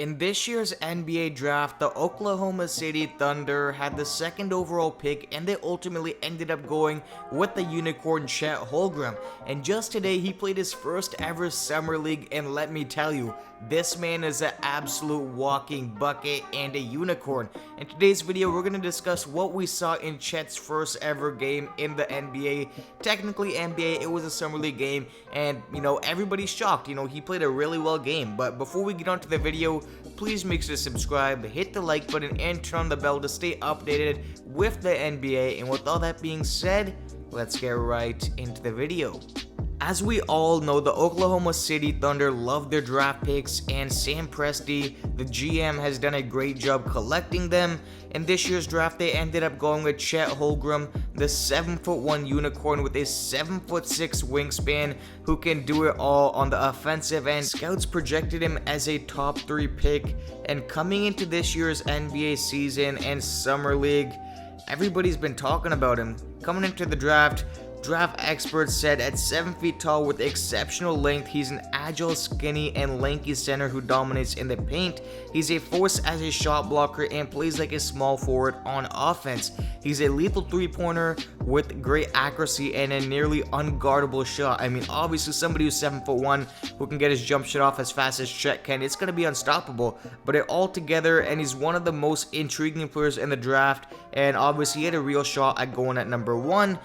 In this year's NBA draft, the Oklahoma City Thunder had the second overall pick, and they ultimately ended up going with the unicorn CHET HOLGREM. And just today, he played his first ever Summer League, and let me tell you, this man is an absolute walking bucket and a unicorn. In today's video, we're going to discuss what we saw in Chet's first ever game in the NBA. Technically NBA, it was a Summer League game, and everybody's shocked. He played a really well game. But before we get on to the video, please make sure to subscribe, hit the like button, and turn on the bell to stay updated with the NBA. And with all that being said, let's get right into the video. As we all know, the Oklahoma City Thunder love their draft picks, and Sam Presti, the GM, has done a great job collecting them. In this year's draft, they ended up going with CHET HOLGREM, the 7'1" unicorn with a 7'6" wingspan who can do it all on the offensive end. Scouts projected him as a top 3 pick, and coming into this year's NBA season and Summer League, everybody's been talking about him. Coming into the draft experts said at 7 feet tall with exceptional length, he's an agile, skinny, and lanky center who dominates in the paint. He's a force as a shot blocker and plays like a small forward on offense. He's a lethal three-pointer with great accuracy and a nearly unguardable shot. I mean, obviously somebody who's 7'1" who can get his jump shot off as fast as Chet can, it's going to be unstoppable. But it all together, and he's one of the most intriguing players in the draft, and obviously he had a real shot at going at number 1.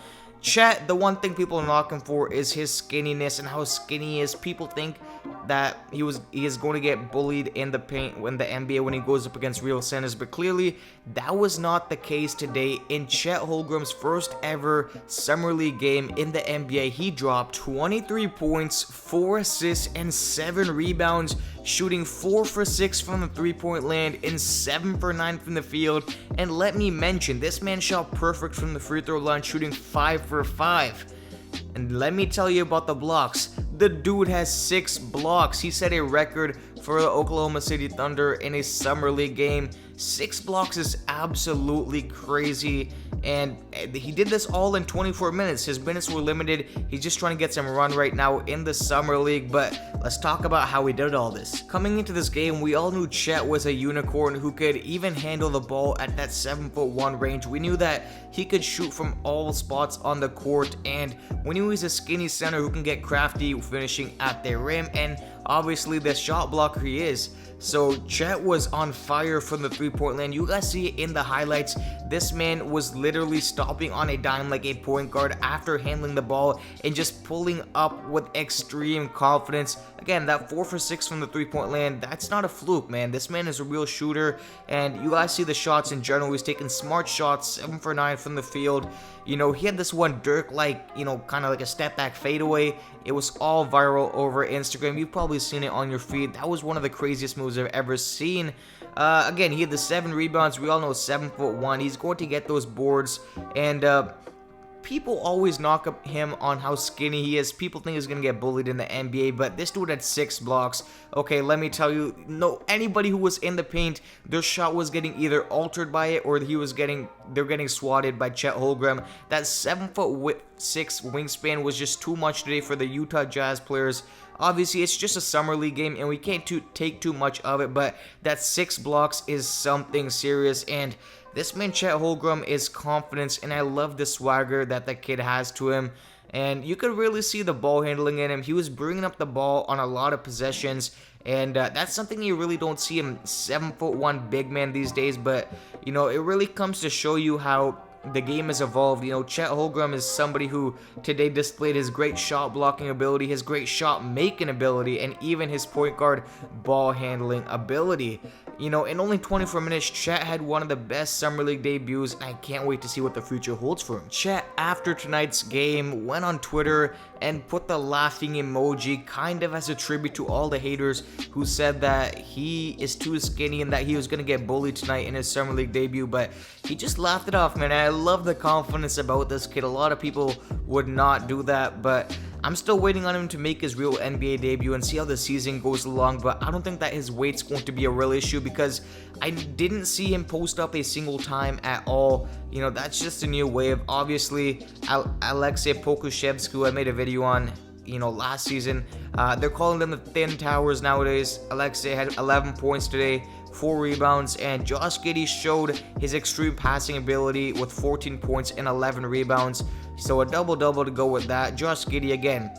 Chet, the one thing people are knocking for is his skinniness and how skinny he is. People think that he is going to get bullied in the paint when the NBA when he goes up against real centers, but clearly that was not the case today. In CHET HOLGREM's first ever Summer League game in the NBA, he dropped 23 points, 4 assists, and 7 rebounds, shooting 4 for 6 from the three-point land and 7 for 9 from the field. And let me mention, this man shot perfect from the free throw line, shooting 5 for 5. And let me tell you about the blocks. The dude has 6 blocks. He set a record for the Oklahoma City Thunder in a Summer League game. 6 blocks is absolutely crazy, and he did this all in 24 minutes. His minutes were limited. He's just trying to get some run right now in the Summer League, but let's talk about how he did all this. Coming into this game, we all knew Chet was a unicorn who could even handle the ball at that 7'1" range. We knew that he could shoot from all spots on the court, and we knew he's a skinny center who can get crafty finishing at the rim, and obviously the shot blocker he is. So Chet was on fire from the three-point land. You guys see it in the highlights. This man was literally stopping on a dime like a point guard after handling the ball and just pulling up with extreme confidence. Again, that 4 for 6 from the three-point land, that's not a fluke, man. This man is a real shooter, and you guys see the shots in general. He's taking smart shots, 7 for 9 from the field. He had this one Dirk-like, kind of like a step-back fadeaway. It was all viral over Instagram. You've probably seen it on your feed. That was one of the craziest moves I've ever seen. Again, he had the 7 rebounds. We all know 7'1". He's going to get those boards, and people always knock him on how skinny he is. People think he's going to get bullied in the NBA, but this dude had 6 blocks. Okay, let me tell you, anybody who was in the paint, their shot was getting either altered by it or they're getting swatted by CHET HOLGREM. That 7'6" wingspan was just too much today for the Utah Jazz players. Obviously, it's just a Summer League game, and we can't take too much of it, but that 6 blocks is something serious, and this man CHET HOLGREM is confidence, and I love the swagger that the kid has to him. And you could really see the ball handling in him. He was bringing up the ball on a lot of possessions, and that's something you really don't see him 7'1" big man these days. But it really comes to show you how the game has evolved. CHET HOLGREM is somebody who today displayed his great shot blocking ability, his great shot making ability, and even his point guard ball handling ability. In only 24 minutes, Chet had one of the best Summer League debuts, and I can't wait to see what the future holds for him. Chet, after tonight's game, went on Twitter and put the laughing emoji, kind of as a tribute to all the haters who said that he is too skinny and that he was going to get bullied tonight in his Summer League debut, but he just laughed it off, man. I love the confidence about this kid. A lot of people would not do that, but I'm still waiting on him to make his real NBA debut and see how the season goes along, but I don't think that his weight's going to be a real issue because I didn't see him post up a single time at all. That's just a new wave. Obviously, Alexei Pokusevsky, who I made a video on, last season. They're calling them the Thin Towers nowadays. Alexei had 11 points today, 4 rebounds, and Josh Giddey showed his extreme passing ability with 14 points and 11 rebounds. So a double-double to go with that. Josh Giddey again.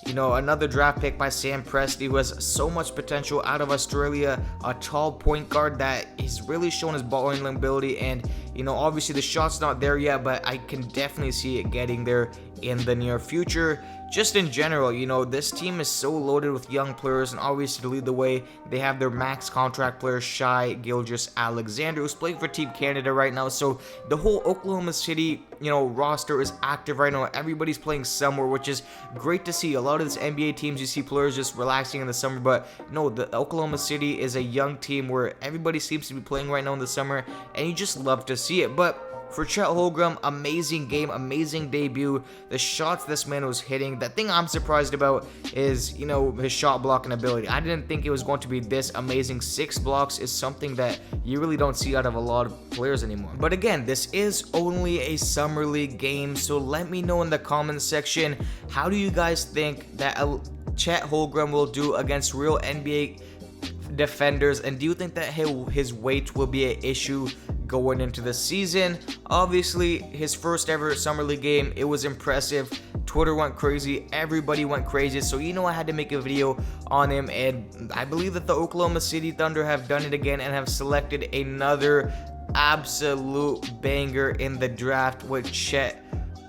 Another draft pick by Sam Presti, who has so much potential out of Australia, a tall point guard that he's really shown his ball handling ability, and obviously the shot's not there yet, but I can definitely see it getting there in the near future. Just in general, this team is so loaded with young players, and obviously to lead the way, they have their max contract player Shai Gilgeous-Alexander, who's playing for Team Canada right now. So the whole Oklahoma City, roster is active right now. Everybody's playing somewhere, which is great to see. A lot of these NBA teams, you see players just relaxing in the summer, but no, the Oklahoma City is a young team where everybody seems to be playing right now in the summer, and you just love to see it. But for Chet Holmgren, amazing game, amazing debut. The shots this man was hitting. The thing I'm surprised about is, his shot blocking ability. I didn't think it was going to be this amazing. 6 blocks is something that you really don't see out of a lot of players anymore. But again, this is only a summer league game, so let me know in the comments section, how do you guys think that Chet Holmgren will do against real NBA defenders, and do you think that his weight will be an issue going into the season? Obviously, his first ever summer league game, it was impressive. Twitter went crazy, everybody went crazy, so I had to make a video on him, and I believe that the Oklahoma City Thunder have done it again and have selected another absolute banger in the draft with Chet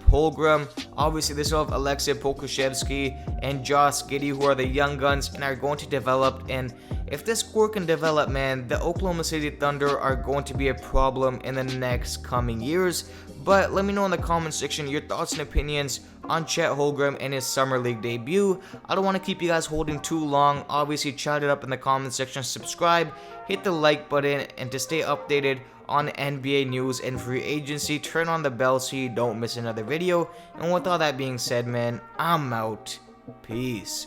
Holmgren. Obviously, this will have Alexei Pokusevski and Josh Giddey, who are the young guns and are going to develop. And if this core can develop, man, the Oklahoma City Thunder are going to be a problem in the next coming years. But let me know in the comment section your thoughts and opinions on Chet Holmgren and his summer league debut. I don't want to keep you guys holding too long. Obviously, chat it up in the comment section, subscribe, hit the like button, and to stay updated on NBA news and free agency, turn on the bell so you don't miss another video. And with all that being said, man, I'm out. Peace.